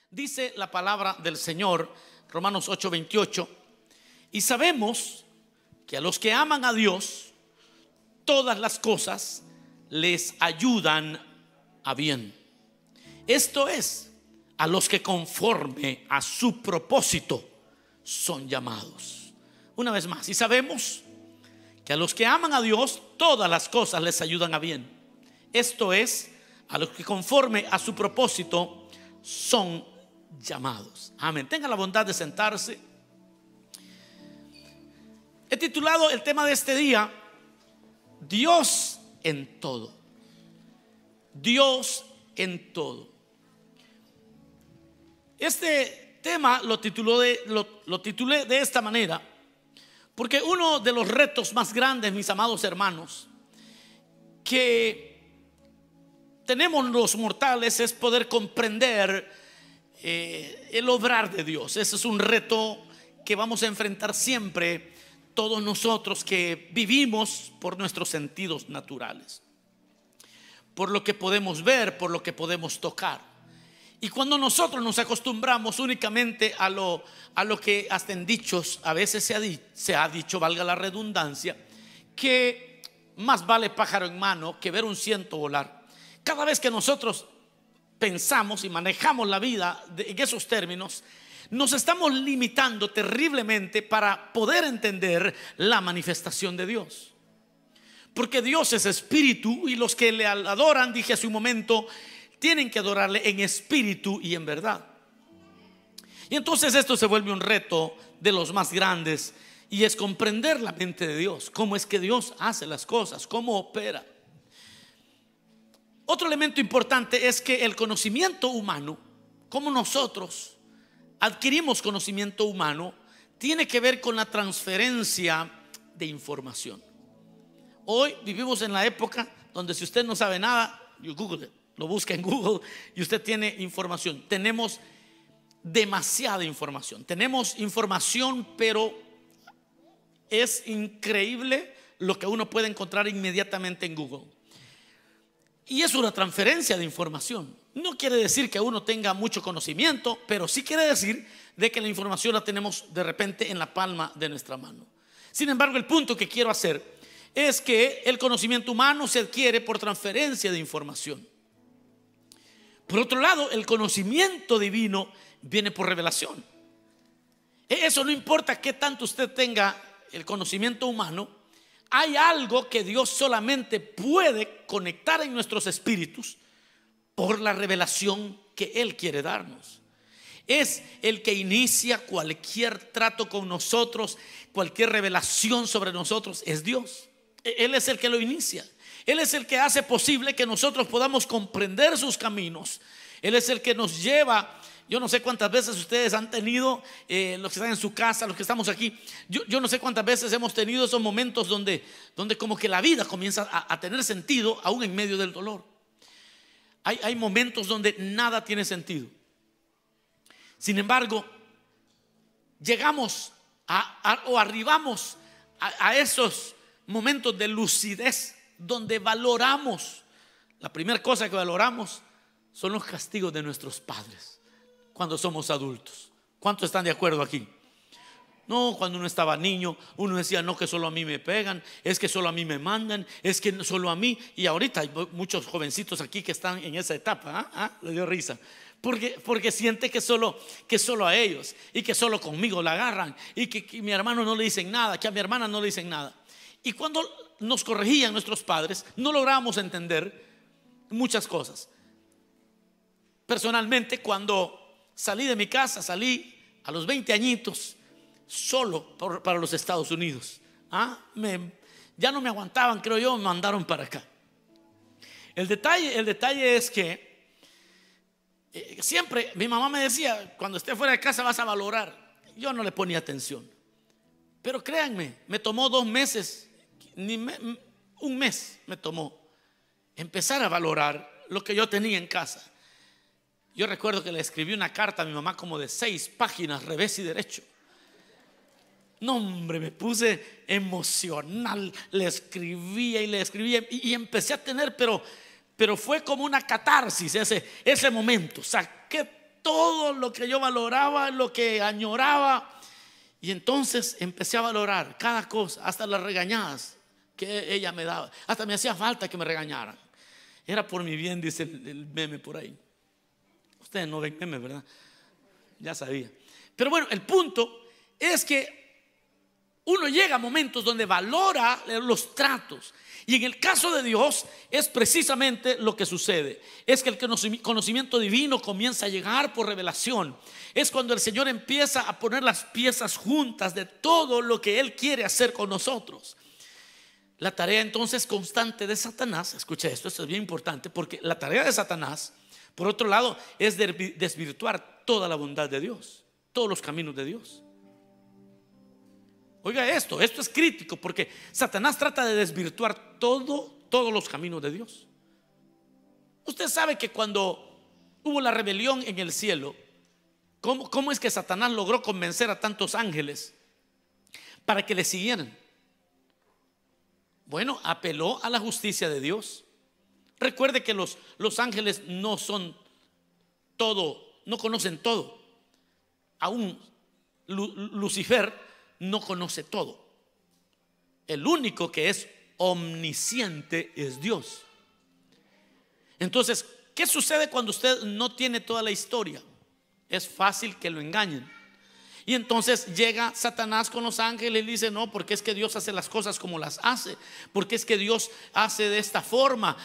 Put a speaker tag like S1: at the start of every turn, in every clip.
S1: Dice la palabra del Señor, Romanos 8:28, y sabemos que a los que aman a Dios, todas las cosas les ayudan a bien. Esto es, a los que conforme a su propósito son llamados. Una vez más, y sabemos que a los que aman a Dios, todas las cosas les ayudan a bien. Esto es, a los que conforme a su propósito son llamados. Amén. Tenga la bondad de sentarse. He titulado el tema de este día: Dios en todo. Dios en todo. Este tema lo titulé de esta manera porque uno de los retos más grandes, mis amados hermanos, que tenemos los mortales es poder comprender el obrar de Dios. Ese es un reto que vamos a enfrentar siempre todos nosotros que vivimos por nuestros sentidos naturales, por lo que podemos ver, por lo que podemos tocar. Y cuando nosotros nos acostumbramos únicamente a lo que hasta en dichos a veces se ha dicho, valga la redundancia, que más vale pájaro en mano que ver un ciento volar. Cada vez que nosotros pensamos y manejamos la vida en esos términos, nos estamos limitando terriblemente para poder entender la manifestación de Dios. Porque Dios es espíritu y los que le adoran, dije hace un momento, tienen que adorarle en espíritu y en verdad. Y entonces esto se vuelve un reto de los más grandes, y es comprender la mente de Dios, cómo es que Dios hace las cosas, cómo opera. Otro elemento importante es que el conocimiento humano, como nosotros adquirimos conocimiento humano, tiene que ver con la transferencia de información. Hoy vivimos en la época donde si usted no sabe nada, you Google it, lo busca en Google y usted tiene información. Tenemos demasiada información. Tenemos información, pero es increíble lo que uno puede encontrar inmediatamente en Google. Y es una transferencia de información. No quiere decir que uno tenga mucho conocimiento, pero sí quiere decir de que la información la tenemos de repente en la palma de nuestra mano. Sin embargo, el punto que quiero hacer es que el conocimiento humano se adquiere por transferencia de información. Por otro lado, el conocimiento divino viene por revelación. Eso no importa qué tanto usted tenga el conocimiento humano. Hay algo que Dios solamente puede conectar en nuestros espíritus por la revelación que Él quiere darnos. Es el que inicia cualquier trato con nosotros, cualquier revelación sobre nosotros, es Dios. Él es el que lo inicia. Él es el que hace posible que nosotros podamos comprender sus caminos. Él es el que nos lleva. Yo no sé cuántas veces ustedes han tenido, los que están en su casa, los que estamos aquí, yo no sé cuántas veces hemos tenido esos momentos donde como que la vida comienza a tener sentido aún en medio del dolor. Hay momentos donde nada tiene sentido. Sin embargo, llegamos o arribamos a esos momentos de lucidez donde valoramos. La primera cosa que valoramos son los castigos de nuestros padres cuando somos adultos. ¿Cuántos están de acuerdo aquí? No, cuando uno estaba niño, uno decía no, que solo a mí me pegan, es que solo a mí me mandan, es que solo a mí. Y ahorita hay muchos jovencitos aquí que están en esa etapa. Le dio risa porque siente que solo a ellos, y que solo conmigo la agarran, y que a mi hermano no le dicen nada, que a mi hermana no le dicen nada. Y cuando nos corregían nuestros padres, no lográbamos entender muchas cosas. Personalmente, cuando salí de mi casa, salí a los 20 añitos solo para los Estados Unidos. Ya no me aguantaban, creo yo, me mandaron para acá. El detalle es que siempre mi mamá me decía: cuando esté fuera de casa vas a valorar. Yo no le ponía atención, pero créanme, me tomó 2 meses, un mes me tomó empezar a valorar lo que yo tenía en casa. Yo recuerdo que le escribí una carta a mi mamá como de 6 páginas, revés y derecho. No, hombre, me puse emocional, le escribía y empecé a tener, pero fue como una catarsis ese momento. Saqué todo lo que yo valoraba, lo que añoraba. Y entonces empecé a valorar cada cosa, hasta las regañadas que ella me daba. Hasta me hacía falta que me regañaran. Era por mi bien, dice el meme por ahí. Ustedes no ven memes, ¿verdad? Ya sabía. Pero bueno, el punto es que uno llega a momentos donde valora los tratos. Y en el caso de Dios es precisamente lo que sucede. Es que el conocimiento divino comienza a llegar por revelación. Es cuando el Señor empieza a poner las piezas juntas de todo lo que Él quiere hacer con nosotros. La tarea entonces constante de Satanás, escucha esto es bien importante, porque la tarea de Satanás, por otro lado, es desvirtuar toda la bondad de Dios, todos los caminos de Dios. Oiga esto es crítico, porque Satanás trata de desvirtuar todos los caminos de Dios. Usted sabe que cuando hubo la rebelión en el cielo, ¿cómo es que Satanás logró convencer a tantos ángeles para que le siguieran? Bueno, apeló a la justicia de Dios. Recuerde que los ángeles no son todo, no conocen todo. Aún Lucifer no conoce todo. El único que es omnisciente es Dios. Entonces, ¿qué sucede cuando usted no tiene toda la historia? Es fácil que lo engañen. Y entonces llega Satanás con los ángeles y dice: no, porque es que Dios hace las cosas como las hace, porque es que Dios hace de esta forma,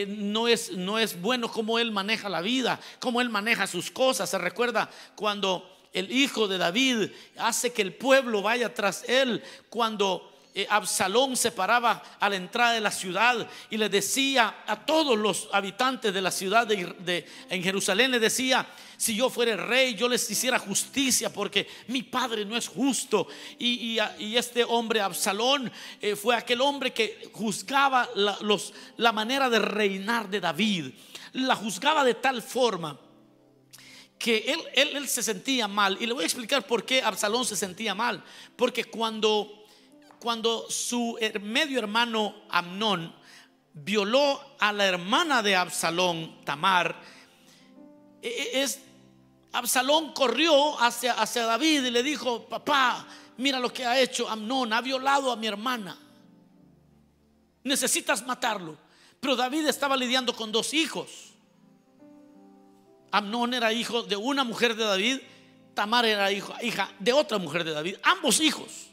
S1: no es bueno como Él maneja la vida, como Él maneja sus cosas. Se recuerda cuando el hijo de David hace que el pueblo vaya tras él, cuando Absalón se paraba a la entrada de la ciudad y le decía a todos los habitantes de la ciudad en Jerusalén, le decía: si yo fuera rey, yo les hiciera justicia, porque mi padre no es justo. Y este hombre Absalón fue aquel hombre que juzgaba la manera de reinar de David. La juzgaba de tal forma que él se sentía mal. Y le voy a explicar por qué Absalón se sentía mal. Porque cuando su medio hermano Amnón violó a la hermana de Absalón, Tamar, Absalón corrió hacia David y le dijo: papá, mira lo que ha hecho Amnón, ha violado a mi hermana, necesitas matarlo. Pero David estaba lidiando con dos hijos. Amnón era hijo de una mujer de David, Tamar era hija de otra mujer de David, ambos hijos.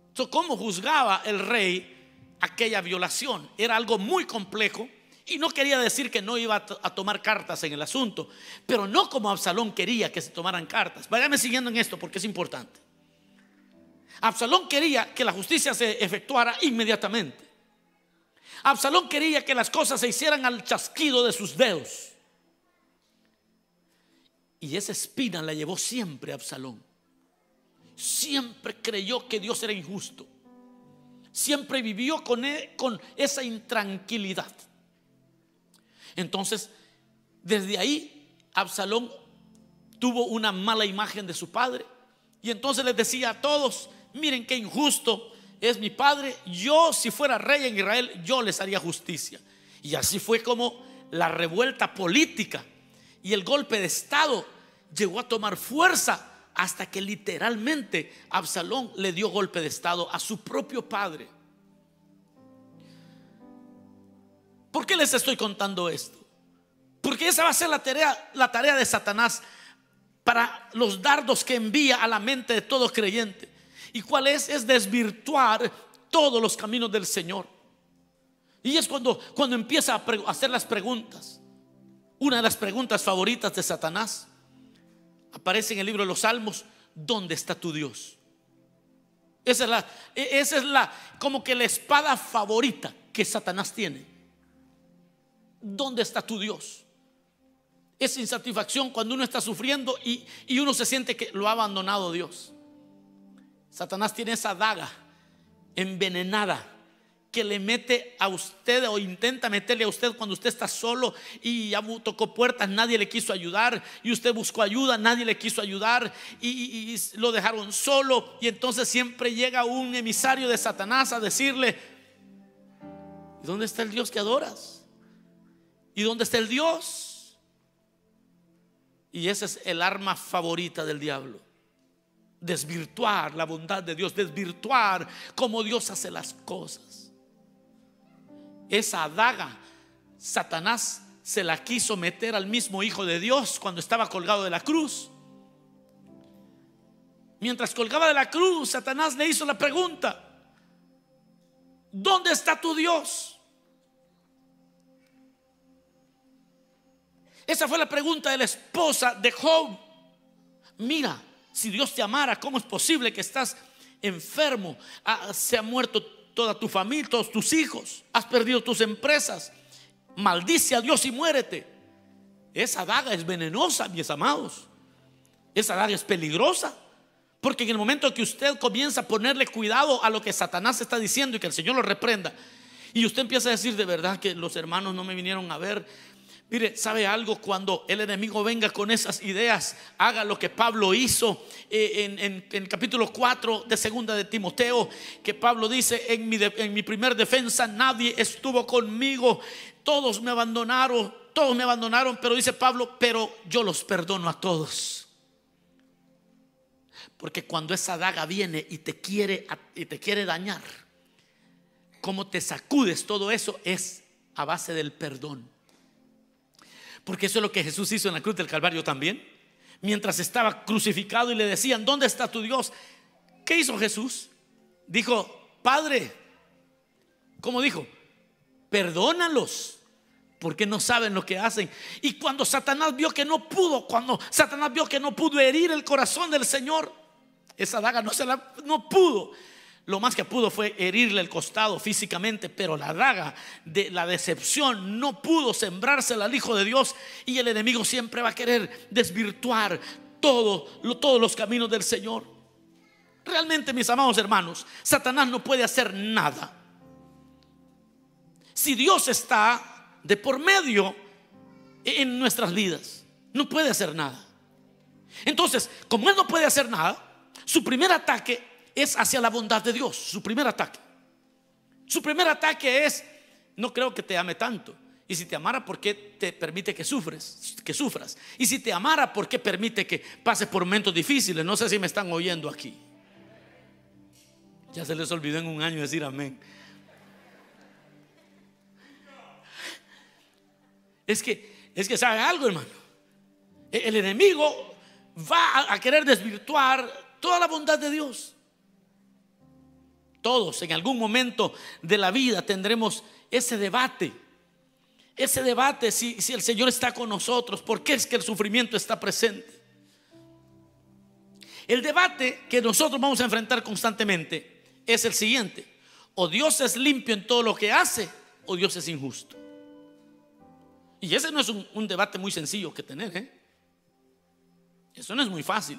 S1: Entonces, ¿cómo juzgaba el rey aquella violación? Era algo muy complejo. Y no quería decir que no iba a tomar cartas en el asunto, pero no como Absalón quería que se tomaran cartas. Váyame siguiendo en esto porque es importante. Absalón quería que la justicia se efectuara inmediatamente. Absalón quería que las cosas se hicieran al chasquido de sus dedos. Y esa espina la llevó siempre Absalón. Siempre creyó que Dios era injusto. Siempre vivió con esa intranquilidad. Entonces, desde ahí Absalón tuvo una mala imagen de su padre. Y entonces les decía a todos: miren qué injusto es mi padre. Yo, si fuera rey en Israel, yo les haría justicia. Y así fue como la revuelta política y el golpe de estado llegó a tomar fuerza, hasta que literalmente Absalón le dio golpe de estado a su propio padre. ¿Por qué les estoy contando esto? Porque esa va a ser la tarea de Satanás para los dardos que envía a la mente de todo creyente. ¿Y cuál es? Es desvirtuar todos los caminos del Señor. Y es cuando empieza a hacer las preguntas. Una de las preguntas favoritas de Satanás aparece en el libro de los Salmos: ¿dónde está tu Dios? Esa es como que la espada favorita que Satanás tiene. ¿Dónde está tu Dios? Esa insatisfacción cuando uno está sufriendo y uno se siente que lo ha abandonado Dios. Satanás tiene esa daga envenenada que le mete a usted, o intenta meterle a usted cuando usted está solo y ya tocó puertas, nadie le quiso ayudar, y usted buscó ayuda, nadie le quiso ayudar, y lo dejaron solo. Y entonces siempre llega un emisario de Satanás a decirle: ¿y dónde está el Dios que adoras? ¿Y dónde está el Dios? Y esa es el arma favorita del diablo: desvirtuar la bondad de Dios, desvirtuar cómo Dios hace las cosas. Esa adaga Satanás se la quiso meter al mismo Hijo de Dios cuando estaba colgado de la cruz. Mientras colgaba de la cruz, Satanás le hizo la pregunta: ¿dónde está tu Dios? Esa fue la pregunta de la esposa de Job. Mira, si Dios te amara, ¿cómo es posible que estás enfermo? Se ha muerto toda tu familia, todos tus hijos, has perdido tus empresas. Maldice a Dios y muérete. Esa daga es venenosa, mis amados. Esa daga es peligrosa, porque en el momento que usted comienza a ponerle cuidado a lo que Satanás está diciendo y que el Señor lo reprenda, y usted empieza a decir: de verdad que los hermanos no me vinieron a ver. Mire, ¿sabe algo? Cuando el enemigo venga con esas ideas, haga lo que Pablo hizo en capítulo 4 de segunda de Timoteo, que Pablo dice: en mi primer defensa nadie estuvo conmigo, todos me abandonaron, pero dice Pablo: pero yo los perdono a todos. Porque cuando esa daga viene y te quiere dañar, cómo te sacudes todo eso es a base del perdón. Porque eso es lo que Jesús hizo en la cruz del Calvario también. Mientras estaba crucificado y le decían: ¿dónde está tu Dios? ¿Qué hizo Jesús? Dijo: Padre, ¿cómo dijo? Perdónalos, porque no saben lo que hacen. Y cuando Satanás vio que no pudo, herir el corazón del Señor, esa daga no pudo. Lo más que pudo fue herirle el costado físicamente, pero la daga de la decepción no pudo sembrársela al Hijo de Dios. Y el enemigo siempre va a querer desvirtuar todos los caminos del Señor. Realmente, mis amados hermanos, Satanás no puede hacer nada si Dios está de por medio en nuestras vidas. No puede hacer nada. Entonces, como Él no puede hacer nada, su primer ataque es hacia la bondad de Dios. Su primer ataque es: no creo que te ame tanto. Y si te amara, ¿por qué te permite que sufras? Y si te amara, ¿por qué permite que pases por momentos difíciles? No sé si me están oyendo aquí. Ya se les olvidó en un año decir amén. Es que sabe algo, hermano. El enemigo va a querer desvirtuar toda la bondad de Dios. Todos en algún momento de la vida tendremos ese debate si el Señor está con nosotros, ¿por qué es que el sufrimiento está presente? El debate que nosotros vamos a enfrentar constantemente es el siguiente: o Dios es limpio en todo lo que hace, o Dios es injusto. Y ese no es un debate muy sencillo que tener, Eso no es muy fácil.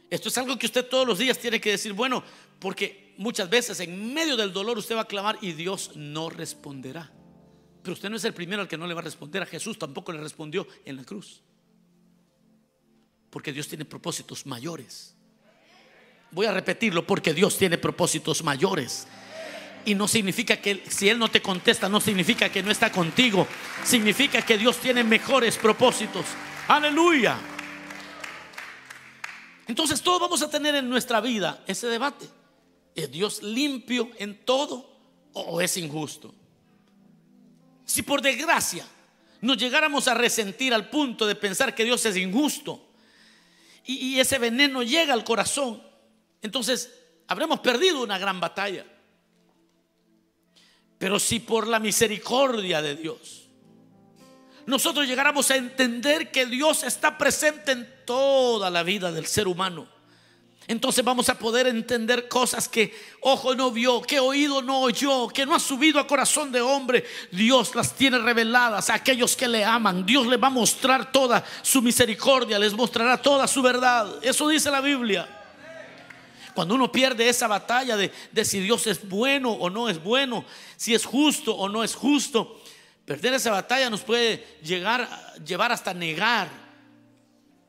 S1: Esto es algo que usted todos los días tiene que decir: bueno, porque muchas veces en medio del dolor usted va a clamar y Dios no responderá. Pero usted no es el primero al que no le va a responder. A Jesús tampoco le respondió en la cruz, porque Dios tiene propósitos mayores. Voy a repetirlo: porque Dios tiene propósitos mayores. Y no significa que si Él no te contesta, no significa que no está contigo. Significa que Dios tiene mejores propósitos. Aleluya. Entonces todos vamos a tener en nuestra vida ese debate: ¿es Dios limpio en todo o es injusto? Si por desgracia nos llegáramos a resentir al punto de pensar que Dios es injusto y ese veneno llega al corazón, entonces habremos perdido una gran batalla. Pero si por la misericordia de Dios nosotros llegáramos a entender que Dios está presente en toda la vida del ser humano, entonces vamos a poder entender cosas que ojo no vio, que oído no oyó, que no ha subido a corazón de hombre. Dios las tiene reveladas a aquellos que le aman. Dios les va a mostrar toda su misericordia, les mostrará toda su verdad. Eso dice la Biblia. Cuando uno pierde esa batalla de si Dios es bueno o no es bueno, si es justo o no es justo, perder esa batalla nos puede llevar hasta negar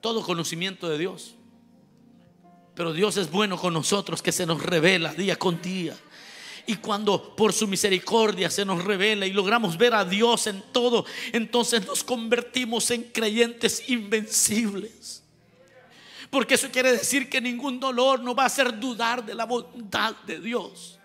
S1: todo conocimiento de Dios. Pero Dios es bueno con nosotros, que se nos revela día con día. Y cuando por su misericordia se nos revela y logramos ver a Dios en todo, entonces nos convertimos en creyentes invencibles. Porque eso quiere decir que ningún dolor nos va a hacer dudar de la bondad de Dios.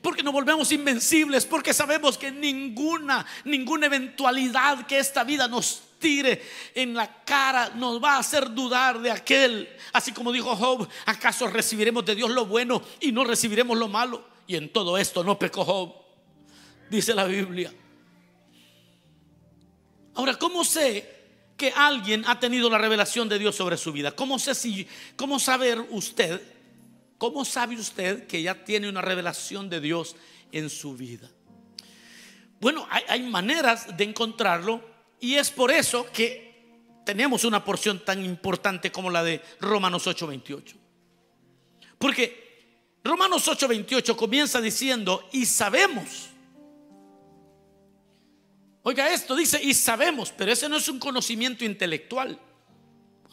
S1: Porque nos volvemos invencibles, porque sabemos que ninguna eventualidad que esta vida nos tire en la cara nos va a hacer dudar de aquel. Así como dijo Job: ¿acaso recibiremos de Dios lo bueno y no recibiremos lo malo? Y en todo esto no pecó Job, dice la Biblia. Ahora, ¿cómo sé que alguien ha tenido la revelación de Dios sobre su vida? ¿Cómo sabe usted que ya tiene una revelación de Dios en su vida? Bueno, hay maneras de encontrarlo, y es por eso que tenemos una porción tan importante como la de Romanos 8:28. Porque Romanos 8:28 comienza diciendo: y sabemos. Oiga esto, dice y sabemos, pero ese no es un conocimiento intelectual.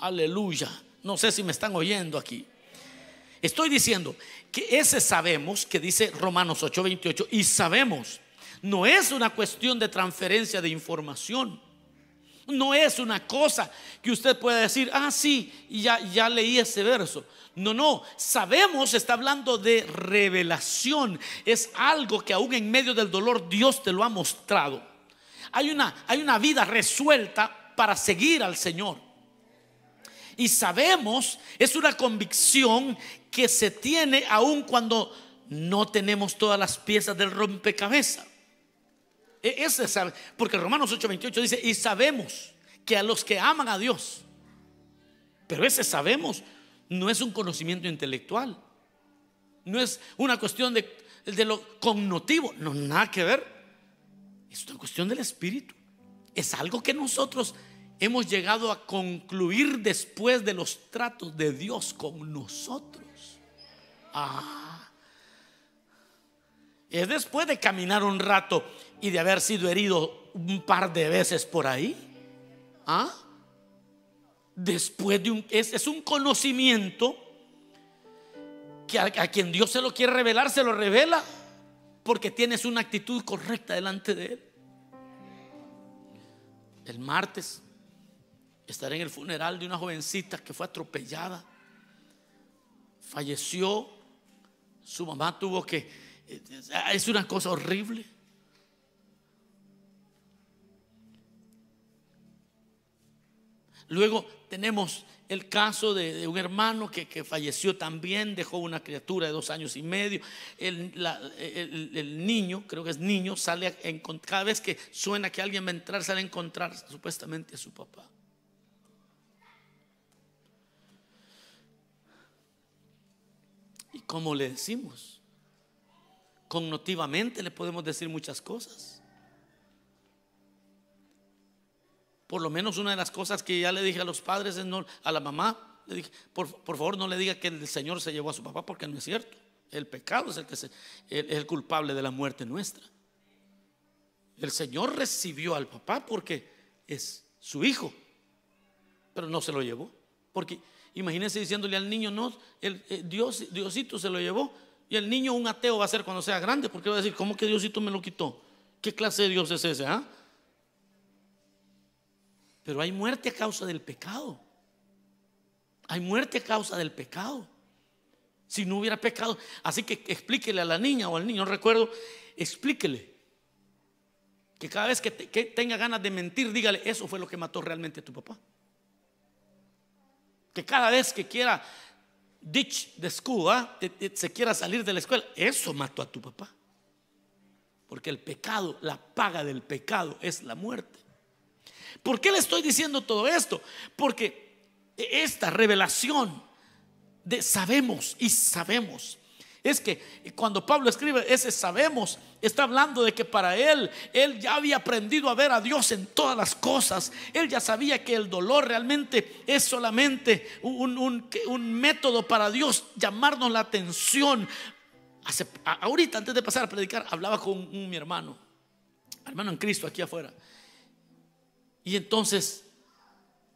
S1: Aleluya. No sé si me están oyendo aquí. Estoy diciendo que ese sabemos que dice Romanos 8:28, y sabemos, no es una cuestión de transferencia de información. No es una cosa que usted pueda decir: ah, sí, ya leí ese verso. No, sabemos, está hablando de revelación. Es algo que aún en medio del dolor Dios te lo ha mostrado. Hay una vida resuelta para seguir al Señor. Y sabemos, es una convicción que se tiene aun cuando no tenemos todas las piezas del rompecabezas. Ese sabe, porque Romanos 8:28 dice: y sabemos que a los que aman a Dios. Pero ese sabemos no es un conocimiento intelectual, no es una cuestión de lo cognitivo, no, nada que ver. Es una cuestión del Espíritu. Es algo que nosotros hemos llegado a concluir después de los tratos de Dios con nosotros. Es después de caminar un rato y de haber sido herido un par de veces por ahí. Después de es un conocimiento que a quien Dios se lo quiere revelar, se lo revela, porque tienes una actitud correcta delante de Él. El martes estaré en el funeral de una jovencita que fue atropellada, falleció. Su mamá tuvo que, es una cosa horrible. Luego tenemos el caso de un hermano que falleció también, dejó una criatura de 2 años y medio. El niño, creo que es niño, sale cada vez que suena que alguien va a entrar, sale a encontrar supuestamente a su papá. ¿Y cómo le decimos? Cognitivamente le podemos decir muchas cosas. Por lo menos una de las cosas que ya le dije a los padres es a la mamá, le dije: por favor, no le diga que el Señor se llevó a su papá, porque no es cierto. El pecado es el culpable de la muerte nuestra. El Señor recibió al papá porque es su hijo, pero no se lo llevó. Porque imagínense diciéndole al niño: no, Diosito se lo llevó. Y el niño, un ateo va a ser cuando sea grande, porque va a decir: ¿cómo que Diosito me lo quitó? ¿Qué clase de Dios es ese? Pero hay muerte a causa del pecado. Hay muerte a causa del pecado. Si no hubiera pecado, así que explíquele a la niña o al niño, no recuerdo, explíquele que cada vez que tenga ganas de mentir, dígale: eso fue lo que mató realmente a tu papá. Que cada vez que quiera ditch the school, se quiera salir de la escuela, eso mató a tu papá. Porque el pecado, la paga del pecado es la muerte. ¿Por qué le estoy diciendo todo esto? Porque esta revelación de sabemos y sabemos, es que cuando Pablo escribe ese sabemos, está hablando de que para él ya había aprendido a ver a Dios en todas las cosas. Él ya sabía que el dolor realmente es solamente un método para Dios llamarnos la atención. Ahorita, antes de pasar a predicar, hablaba con mi hermano en Cristo aquí afuera. Y entonces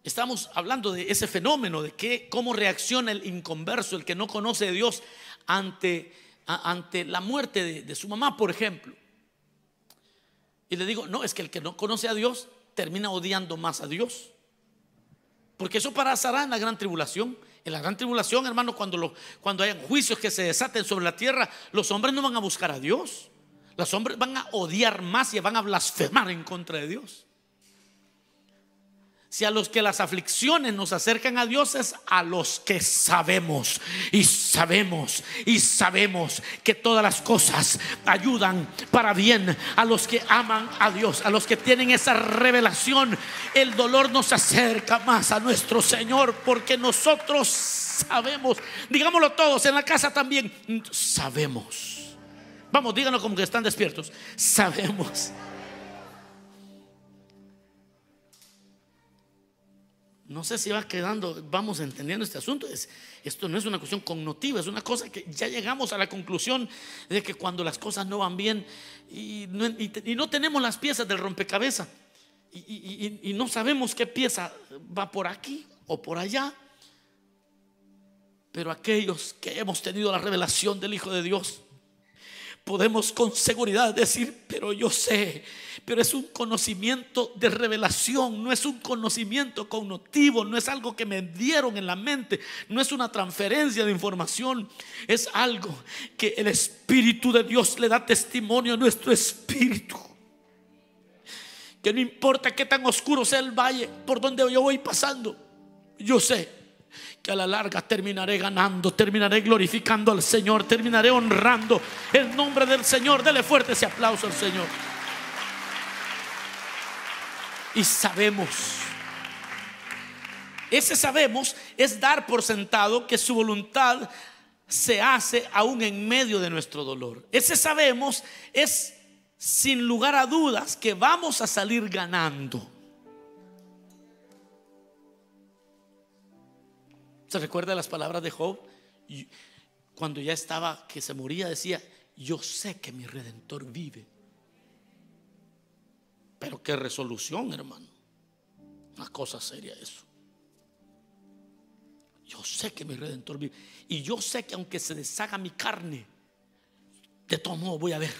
S1: estamos hablando de ese fenómeno de cómo reacciona el inconverso, el que no conoce a Dios ante ante la muerte de su mamá, por ejemplo. Y le digo, no, es que el que no conoce a Dios termina odiando más a Dios, porque eso pasará en la gran tribulación. En la gran tribulación, hermano, cuando hayan juicios que se desaten sobre la tierra, los hombres no van a buscar a Dios. Los hombres van a odiar más y van a blasfemar en contra de Dios. Si a los que las aflicciones nos acercan a Dios, es a los que sabemos y sabemos y sabemos que todas las cosas ayudan para bien a los que aman a Dios, a los que tienen esa revelación. El dolor nos acerca más a nuestro Señor, porque nosotros sabemos, digámoslo todos en la casa también, sabemos. Vamos, díganlo como que están despiertos. Sabemos. No sé si va quedando, vamos entendiendo este asunto. Esto no es una cuestión cognitiva, es una cosa que ya llegamos a la conclusión de que cuando las cosas no van bien y no tenemos las piezas del rompecabezas y no sabemos qué pieza va por aquí o por allá, pero aquellos que hemos tenido la revelación del Hijo de Dios, podemos con seguridad decir, pero yo sé. Pero es un conocimiento de revelación, no es un conocimiento cognitivo, no es algo que me dieron en la mente, no es una transferencia de información, es algo que el Espíritu de Dios le da testimonio a nuestro espíritu. Que no importa qué tan oscuro sea el valle por donde yo voy pasando, yo sé que a la larga terminaré ganando, terminaré glorificando al Señor, terminaré honrando el nombre del Señor. Dele fuerte ese aplauso al Señor. Y sabemos, ese sabemos es dar por sentado que su voluntad se hace aún en medio de nuestro dolor. Ese sabemos es sin lugar a dudas que vamos a salir ganando. ¿Se recuerda las palabras de Job? Cuando ya estaba, que se moría, decía, yo sé que mi Redentor vive. Pero qué resolución, hermano. Una cosa seria eso. Yo sé que mi Redentor vive. Y yo sé que aunque se deshaga mi carne, de todo modo voy a ver.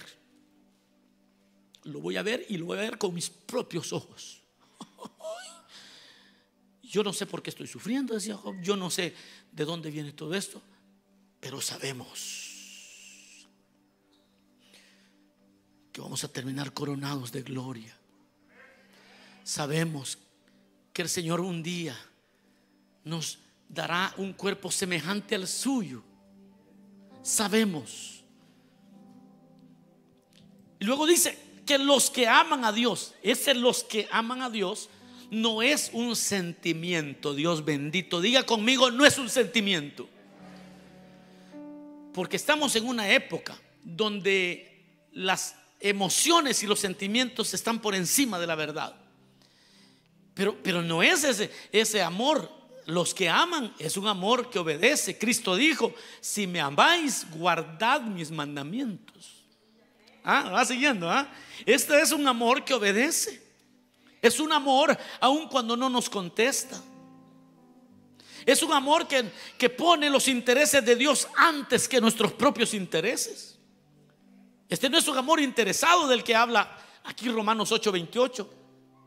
S1: Lo voy a ver y lo voy a ver con mis propios ojos. Yo no sé por qué estoy sufriendo, decía Job. Yo no sé de dónde viene todo esto, pero sabemos que vamos a terminar coronados de gloria. Sabemos que el Señor un día nos dará un cuerpo semejante al suyo. Sabemos. Y luego dice que los que aman a Dios, los que aman a Dios, no es un sentimiento. Dios bendito, diga conmigo, no es un sentimiento. Porque estamos en una época donde las emociones y los sentimientos están por encima de la verdad. Pero no es ese amor. Los que aman es un amor que obedece. Cristo dijo, si me amáis, guardad mis mandamientos. Va siguiendo. Este es un amor que obedece. Es un amor aun cuando no nos contesta. Es un amor que pone los intereses de Dios antes que nuestros propios intereses. Este no es un amor interesado del que habla aquí Romanos 8:28,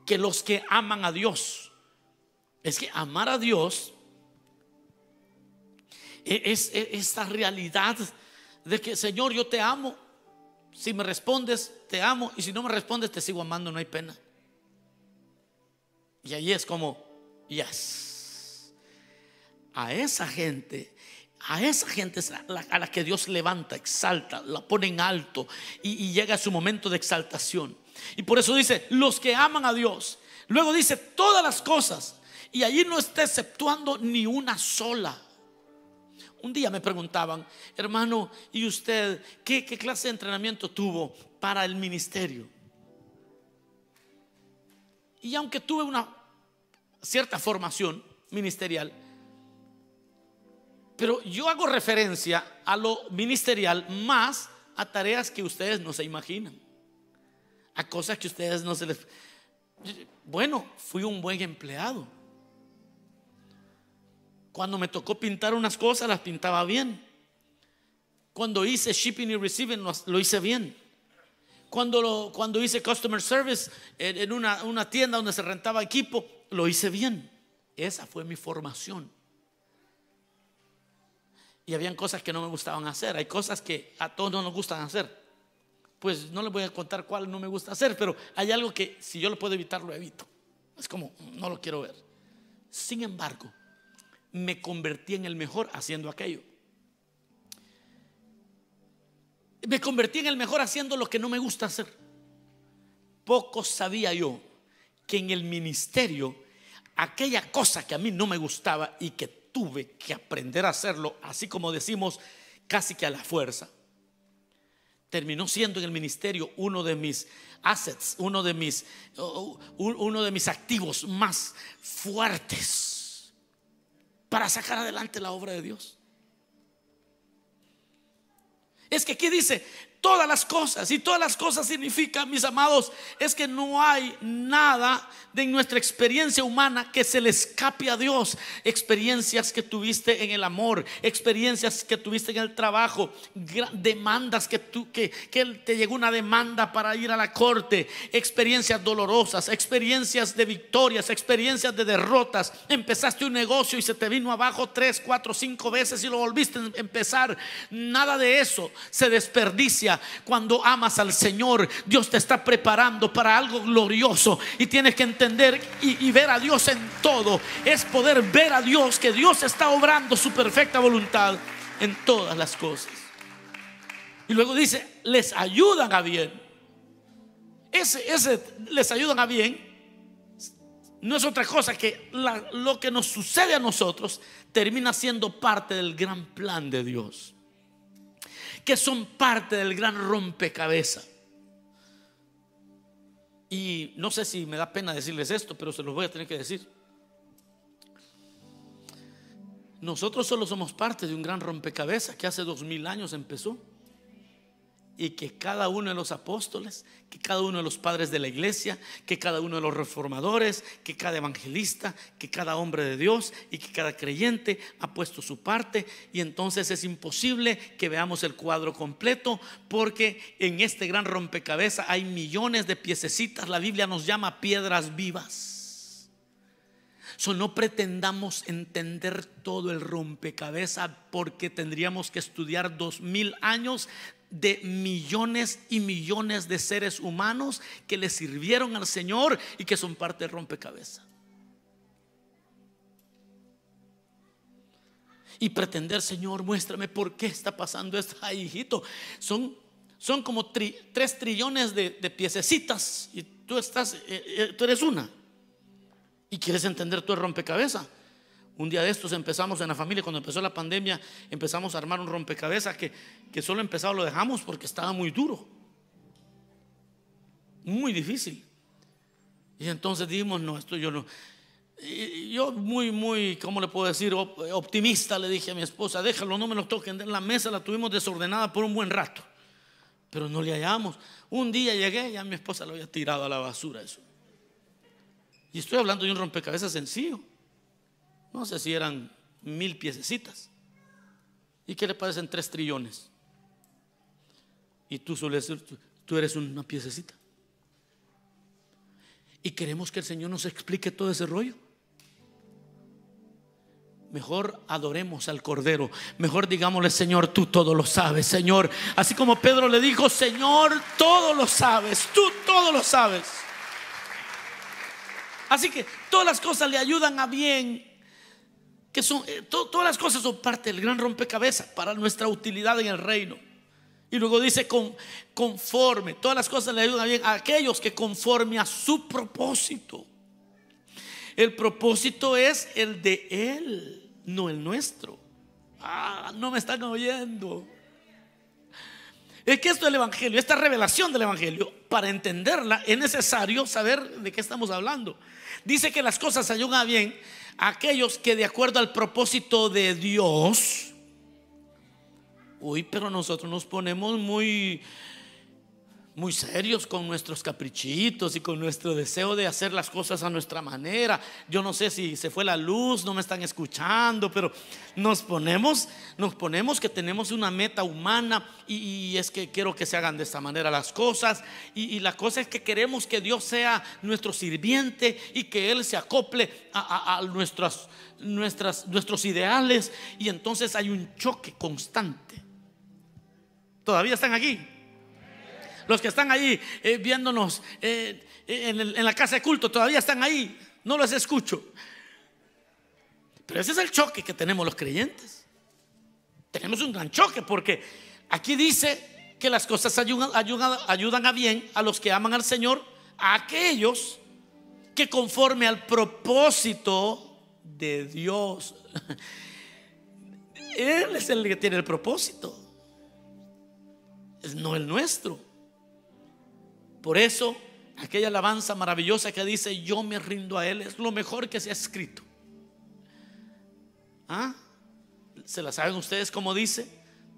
S1: que los que aman a Dios. Es que amar a Dios es esta realidad de que, Señor, yo te amo. Si me respondes, te amo, y si no me respondes, te sigo amando, no hay pena. Y ahí es como, yes. A esa gente es a la que Dios levanta, exalta, la pone en alto y llega a su momento de exaltación. Y por eso dice, los que aman a Dios. Luego dice, todas las cosas. Y allí no está exceptuando ni una sola. Un día me preguntaban, hermano, ¿y usted qué clase de entrenamiento tuvo para el ministerio? Y aunque tuve una cierta formación ministerial, pero yo hago referencia a lo ministerial más a tareas que ustedes no se imaginan, a cosas que ustedes no se les... Bueno, fui un buen empleado. Cuando me tocó pintar unas cosas, las pintaba bien. Cuando hice shipping y receiving lo hice bien. Cuando hice customer service en una tienda donde se rentaba equipo, lo hice bien. Esa fue mi formación. Y habían cosas que no me gustaban hacer. Hay cosas que a todos no nos gustan hacer. Pues no les voy a contar cuál no me gusta hacer, pero hay algo que si yo lo puedo evitar, lo evito. Es como, no lo quiero ver. Sin embargo, me convertí en el mejor haciendo aquello. Me convertí en el mejor haciendo lo que no me gusta hacer. Poco sabía yo que en el ministerio, aquella cosa que a mí no me gustaba y que tuve que aprender a hacerlo, así como decimos, casi que a la fuerza, terminó siendo en el ministerio uno de mis assets, uno de mis activos más fuertes para sacar adelante la obra de Dios. Es que aquí dice todas las cosas, y todas las cosas significa, mis amados, es que no hay nada de nuestra experiencia humana que se le escape a Dios. Experiencias que tuviste en el amor, experiencias que tuviste en el trabajo, demandas que te llegó una demanda para ir a la corte, experiencias dolorosas, experiencias de victorias, experiencias de derrotas. Empezaste un negocio y se te vino abajo 3, 4, 5 veces y lo volviste a empezar. Nada de eso se desperdicia. Cuando amas al Señor, Dios te está preparando para algo glorioso, y tienes que entender y ver a Dios en todo. Es poder ver a Dios, que Dios está obrando su perfecta voluntad en todas las cosas. Y luego dice, les ayudan a bien. Ese les ayudan a bien no es otra cosa que lo que nos sucede a nosotros termina siendo parte del gran plan de Dios, que son parte del gran rompecabezas. Y no sé si me da pena decirles esto, pero se los voy a tener que decir. Nosotros solo somos parte de un gran rompecabezas que hace 2000 años empezó, y que cada uno de los apóstoles, que cada uno de los padres de la iglesia, que cada uno de los reformadores, que cada evangelista, que cada hombre de Dios y que cada creyente ha puesto su parte. Y entonces es imposible que veamos el cuadro completo, porque en este gran rompecabezas hay millones de piececitas. La Biblia nos llama piedras vivas. No pretendamos entender todo el rompecabezas, porque tendríamos que estudiar 2000 años de millones y millones de seres humanos que le sirvieron al Señor y que son parte del rompecabezas. Y pretender, Señor, muéstrame por qué está pasando esto. Ay, hijito, son como 3 trillones de piececitas, y tú eres una, y quieres entender todo el rompecabezas. Un día de estos empezamos en la familia, cuando empezó la pandemia, empezamos a armar un rompecabezas que solo empezado lo dejamos porque estaba muy duro, muy difícil. Y entonces dijimos, no, esto yo no. Y yo muy, ¿cómo le puedo decir? Optimista, le dije a mi esposa, déjalo, no me lo toquen. La mesa la tuvimos desordenada por un buen rato, pero no le hallamos. Un día llegué, ya mi esposa lo había tirado a la basura eso. Y estoy hablando de un rompecabezas sencillo. No sé si eran 1000 piececitas. ¿Y qué le parecen 3 trillones? Y tú eres una piececita. Y queremos que el Señor nos explique todo ese rollo. Mejor adoremos al Cordero. Mejor digámosle, Señor, tú todo lo sabes, Señor. Así como Pedro le dijo, Señor, todo lo sabes, tú todo lo sabes. Así que todas las cosas le ayudan a bien, que todas las cosas son parte del gran rompecabezas para nuestra utilidad en el reino. Y luego dice conforme, todas las cosas le ayudan bien a aquellos que conforme a su propósito. El propósito es el de Él, no el nuestro. No me están oyendo. Es que esto del Evangelio, esta revelación del Evangelio, para entenderla es necesario saber de qué estamos hablando. Dice que las cosas ayudan bien a aquellos que de acuerdo al propósito de Dios. Pero nosotros nos ponemos muy muy serios con nuestros caprichitos y con nuestro deseo de hacer las cosas a nuestra manera. Yo no sé si se fue la luz, no me están escuchando, pero nos ponemos que tenemos una meta humana y es que quiero que se hagan de esta manera las cosas, y la cosa es que queremos que Dios sea nuestro sirviente y que Él se acople a nuestros ideales, y entonces hay un choque constante. ¿Todavía están aquí? Los que están ahí viéndonos en la casa de culto, todavía están ahí. No los escucho. Pero ese es el choque que tenemos los creyentes. Tenemos un gran choque, porque aquí dice que las cosas ayudan a bien a los que aman al Señor, a aquellos que conforme al propósito de Dios. Él es el que tiene el propósito, no el nuestro. Por eso aquella alabanza maravillosa que dice: yo me rindo a Él, es lo mejor que se ha escrito. ¿Se la saben ustedes cómo dice?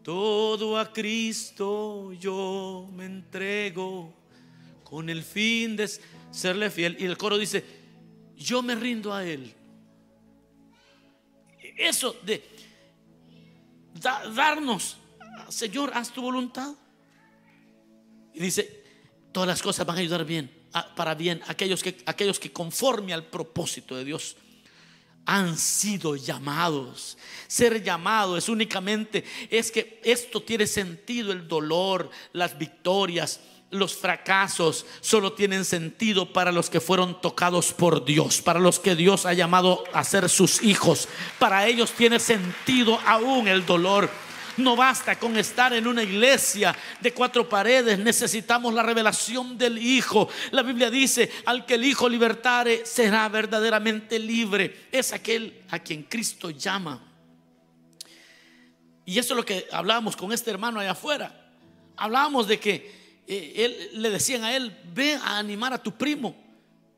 S1: Todo a Cristo yo me entrego, con el fin de serle fiel. Y el coro dice: yo me rindo a Él. Eso de darnos, Señor, haz tu voluntad. Y dice: todas las cosas van a ayudar para bien aquellos que conforme al propósito de Dios han sido llamados. Ser llamado es únicamente, es que esto tiene sentido. El dolor, las victorias, los fracasos solo tienen sentido para los que fueron tocados por Dios, para los que Dios ha llamado a ser sus hijos. Para ellos tiene sentido aún el dolor. No basta con estar en una iglesia de 4 paredes, necesitamos la revelación del Hijo. La Biblia dice: al que el Hijo libertare será verdaderamente libre. Es aquel a quien Cristo llama. Y eso es lo que hablábamos con este hermano allá afuera. Hablábamos de que le decían a él: ve a animar a tu primo.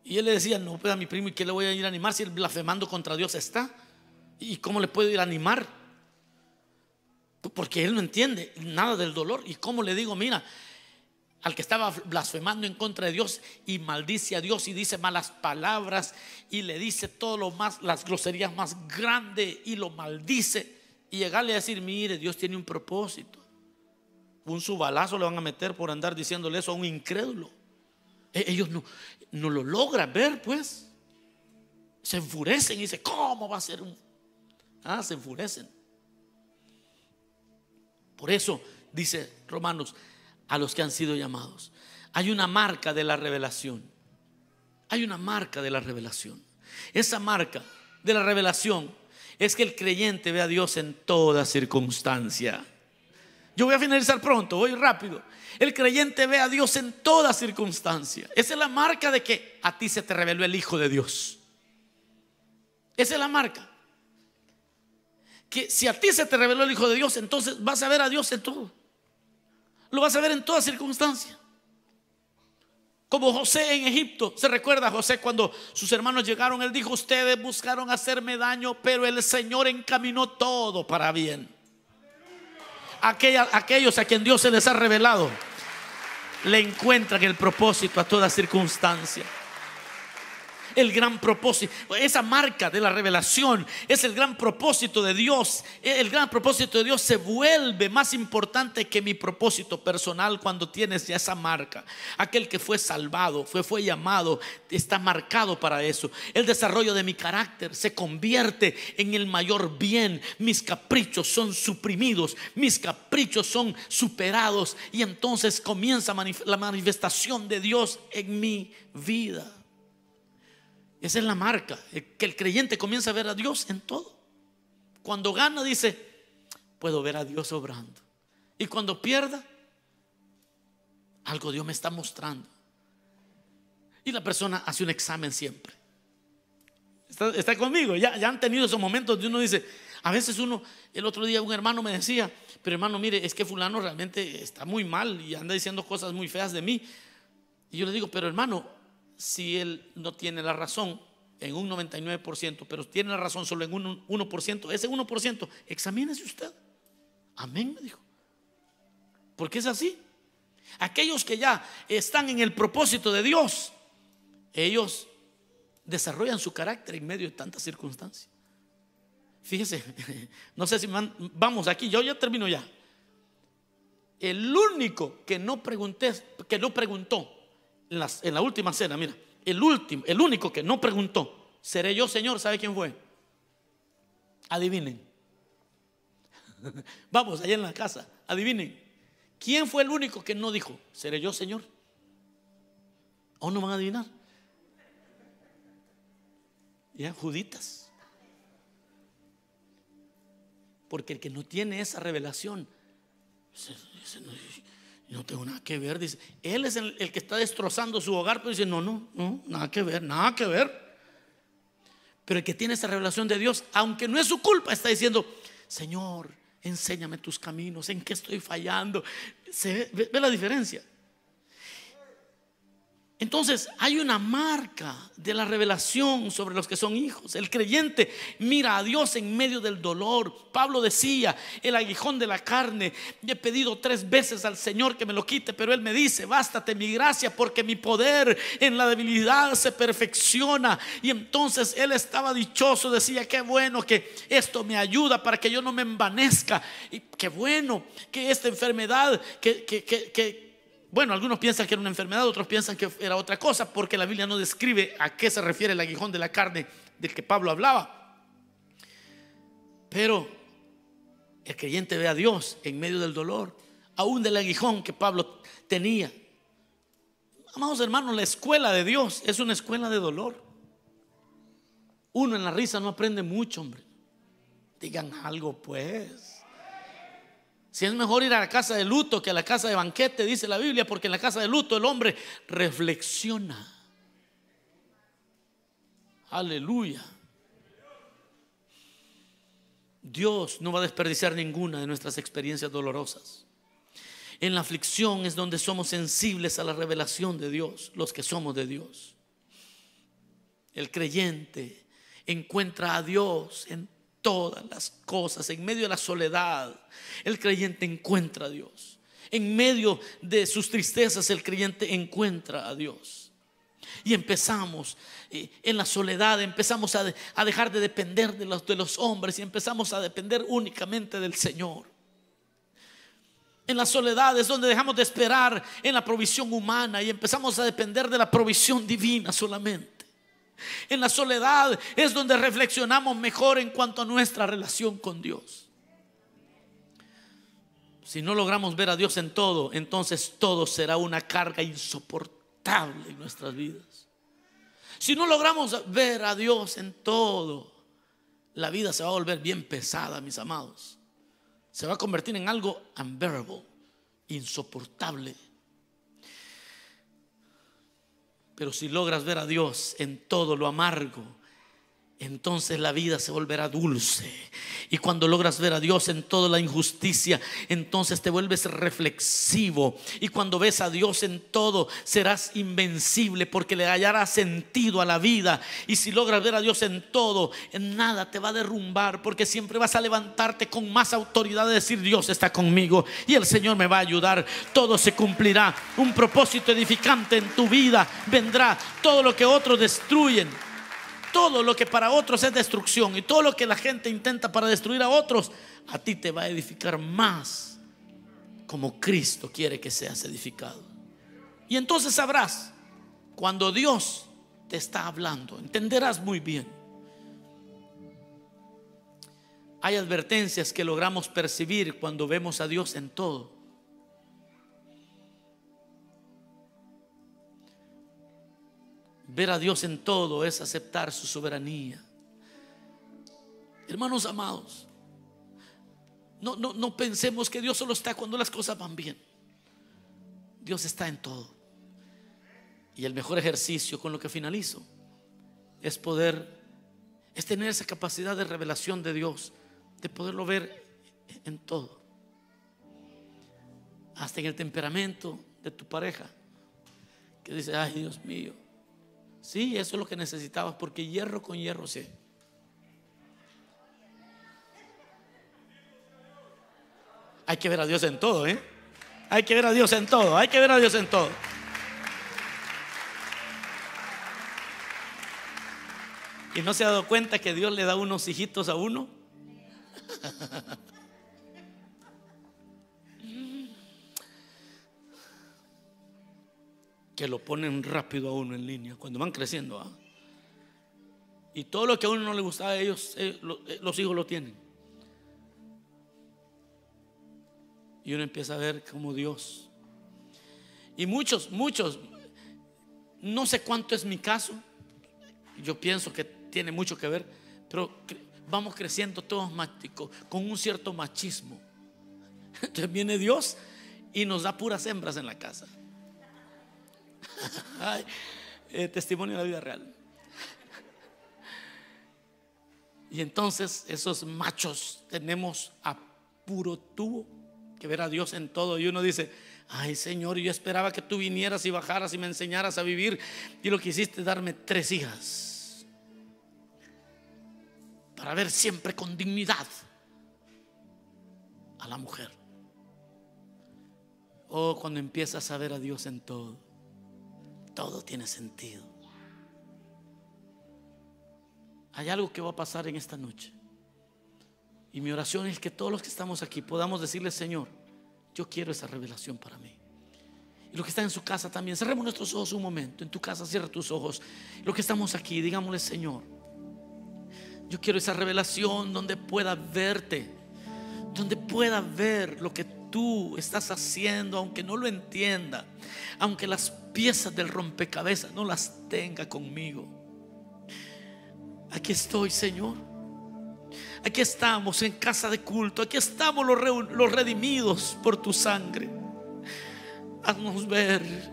S1: Y él le decía: no, pues a mi primo, ¿y qué le voy a ir a animar si él blasfemando contra Dios está? ¿Y cómo le puedo ir a animar? Porque él no entiende nada del dolor. Y cómo le digo: mira, al que estaba blasfemando en contra de Dios y maldice a Dios y dice malas palabras y le dice todo lo más, las groserías más grandes, y lo maldice, y llegarle a decir: mire, Dios tiene un propósito. Un subalazo le van a meter por andar diciéndole eso a un incrédulo. Ellos no lo logran ver, pues. Se enfurecen y dicen: ¿cómo va a ser se enfurecen. Por eso dice Romanos: a los que han sido llamados. Hay una marca de la revelación. Hay una marca de la revelación. Esa marca de la revelación es que el creyente ve a Dios en toda circunstancia. Yo voy a finalizar pronto, voy rápido. El creyente ve a Dios en toda circunstancia. Esa es la marca de que a ti se te reveló el Hijo de Dios. Esa es la marca. Que si a ti se te reveló el Hijo de Dios, entonces vas a ver a Dios en todo. Lo vas a ver en toda circunstancia. Como José en Egipto. ¿Se recuerda a José cuando sus hermanos llegaron? Él dijo: ustedes buscaron hacerme daño, pero el Señor encaminó todo para bien. Aquellos a quien Dios se les ha revelado le encuentran el propósito a toda circunstancia. El gran propósito, esa marca de la revelación es el gran propósito de Dios. El gran propósito de Dios se vuelve más importante que mi propósito personal cuando tienes ya esa marca. Aquel que fue salvado, fue llamado, está marcado para eso. El desarrollo de mi carácter se convierte en el mayor bien. Mis caprichos son suprimidos, mis caprichos son superados, y entonces comienza la manifestación de Dios en mi vida. Esa es la marca, que el creyente comienza a ver a Dios en todo. Cuando gana dice: puedo ver a Dios obrando. Y cuando pierda, algo Dios me está mostrando. Y la persona hace un examen siempre. ¿Está conmigo? Ya han tenido esos momentos donde uno dice, a veces el otro día un hermano me decía: pero hermano, mire, es que fulano realmente está muy mal y anda diciendo cosas muy feas de mí. Y yo le digo: pero hermano, si él no tiene la razón en un 99%, pero tiene la razón solo en un 1%, ese 1%, examínese usted. Amén, me dijo. Porque es así. Aquellos que ya están en el propósito de Dios, ellos desarrollan su carácter en medio de tantas circunstancias. Fíjese, no sé si vamos aquí, yo ya termino ya. El único que no preguntó en la última cena, mira, el único que no preguntó, ¿seré yo, Señor? ¿Sabe quién fue? Adivinen. Vamos, allá en la casa, adivinen. ¿Quién fue el único que no dijo, ¿seré yo, Señor? ¿O no van a adivinar? Ya, Juditas. Porque el que no tiene esa revelación, no tengo nada que ver, dice. Él es el que está destrozando su hogar, pero dice, no, nada que ver, nada que ver. Pero el que tiene esa revelación de Dios, aunque no es su culpa, está diciendo, Señor, enséñame tus caminos, en qué estoy fallando. ¿Ve la diferencia? Entonces hay una marca de la revelación sobre los que son hijos. El creyente mira a Dios en medio del dolor. Pablo decía, el aguijón de la carne, he pedido 3 veces al Señor que me lo quite, pero Él me dice, bástate mi gracia, porque mi poder en la debilidad se perfecciona. Y entonces él estaba dichoso, decía, qué bueno que esto me ayuda para que yo no me envanezca. Y qué bueno que esta enfermedad bueno, algunos piensan que era una enfermedad, otros piensan que era otra cosa, porque la Biblia no describe a qué se refiere el aguijón de la carne del que Pablo hablaba. Pero el creyente ve a Dios en medio del dolor, aún del aguijón que Pablo tenía. Amados hermanos, la escuela de Dios es una escuela de dolor. Uno en la risa no aprende mucho, hombre. Digan algo, pues. Si es mejor ir a la casa de luto que a la casa de banquete, dice la Biblia, porque en la casa de luto el hombre reflexiona. Aleluya. Dios no va a desperdiciar ninguna de nuestras experiencias dolorosas. En la aflicción es donde somos sensibles a la revelación de Dios, los que somos de Dios. El creyente encuentra a Dios en todas las cosas. En medio de la soledad, el creyente encuentra a Dios. En medio de sus tristezas, el creyente encuentra a Dios. Y empezamos en la soledad, empezamos a dejar de depender de los hombres y empezamos a depender únicamente del Señor. En la soledad es donde dejamos de esperar en la provisión humana y empezamos a depender de la provisión divina solamente. En la soledad es donde reflexionamos mejor en cuanto a nuestra relación con Dios. Si no logramos ver a Dios en todo, entonces todo será una carga insoportable en nuestras vidas. Si no logramos ver a Dios en todo, la vida se va a volver bien pesada, mis amados. Se va a convertir en algo unbearable, insoportable. Pero si logras ver a Dios en todo lo amargo, entonces la vida se volverá dulce. Y cuando logras ver a Dios en toda la injusticia, entonces te vuelves reflexivo. Y cuando ves a Dios en todo, serás invencible, porque le hallarás sentido a la vida. Y si logras ver a Dios en todo, en nada te va a derrumbar, porque siempre vas a levantarte con más autoridad de decir, Dios está conmigo y el Señor me va a ayudar. Todo se cumplirá. Un propósito edificante en tu vida vendrá. Todo lo que otros destruyen, todo lo que para otros es destrucción, y todo lo que la gente intenta para destruir a otros, a ti te va a edificar más como Cristo quiere que seas edificado. Y entonces sabrás cuando Dios te está hablando, entenderás muy bien. Hay advertencias que logramos percibir cuando vemos a Dios en todo. Ver a Dios en todo es aceptar su soberanía. Hermanos amados, no pensemos que Dios solo está cuando las cosas van bien. Dios está en todo. Y el mejor ejercicio, con lo que finalizo, es tener esa capacidad de revelación de Dios, de poderlo ver en todo, hasta en el temperamento de tu pareja, que dice, ay, Dios mío. Sí, eso es lo que necesitabas, porque hierro con hierro sí. Hay que ver a Dios en todo, Hay que ver a Dios en todo. Hay que ver a Dios en todo. ¿Y no se ha dado cuenta que Dios le da unos hijitos a uno? Que lo ponen rápido a uno en línea cuando van creciendo, ¿ah? Y todo lo que a uno no le gustaba, ellos, los hijos lo tienen. Y uno empieza a ver como Dios. Y muchos, no sé cuánto es mi caso. Yo pienso que tiene mucho que ver, pero vamos creciendo todos con un cierto machismo. Entonces viene Dios y nos da puras hembras en la casa. Ay, testimonio de la vida real. Y entonces esos machos tenemos a puro tubo que ver a Dios en todo. Y uno dice: ay, Señor, yo esperaba que tú vinieras y bajaras y me enseñaras a vivir, y lo que hiciste es darme 3 hijas para ver siempre con dignidad a la mujer. Oh, cuando empiezas a ver a Dios en todo, todo tiene sentido. Hay algo que va a pasar en esta noche, y mi oración es que todos los que estamos aquí podamos decirle: Señor, yo quiero esa revelación para mí. Y los que están en su casa también, cerremos nuestros ojos un momento. En tu casa cierra tus ojos. Y los que estamos aquí, digámosle: Señor, yo quiero esa revelación donde pueda verte, donde pueda ver lo que tú estás haciendo, aunque no lo entienda, aunque las piezas del rompecabezas no las tenga conmigo. Aquí estoy, Señor. Aquí estamos en casa de culto. Aquí estamos los redimidos por tu sangre. Haznos ver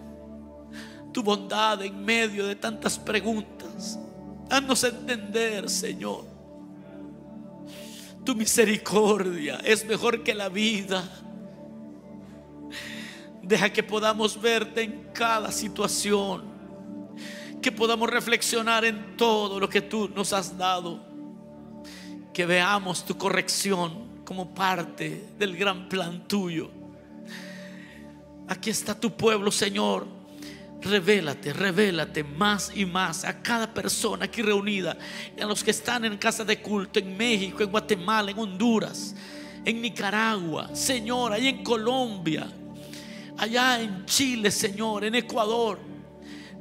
S1: tu bondad en medio de tantas preguntas. Haznos entender, Señor, tu misericordia es mejor que la vida. Deja que podamos verte en cada situación, que podamos reflexionar en todo lo que tú nos has dado, que veamos tu corrección como parte del gran plan tuyo. Aquí está tu pueblo, Señor. Revélate más y más a cada persona aquí reunida, a los que están en casa de culto en México, en Guatemala, en Honduras, en Nicaragua, Señor, allá en Colombia, allá en Chile, Señor, en Ecuador,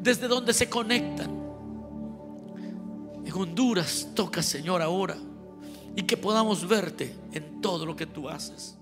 S1: desde donde se conectan. En Honduras toca, Señor, ahora, y que podamos verte en todo lo que tú haces.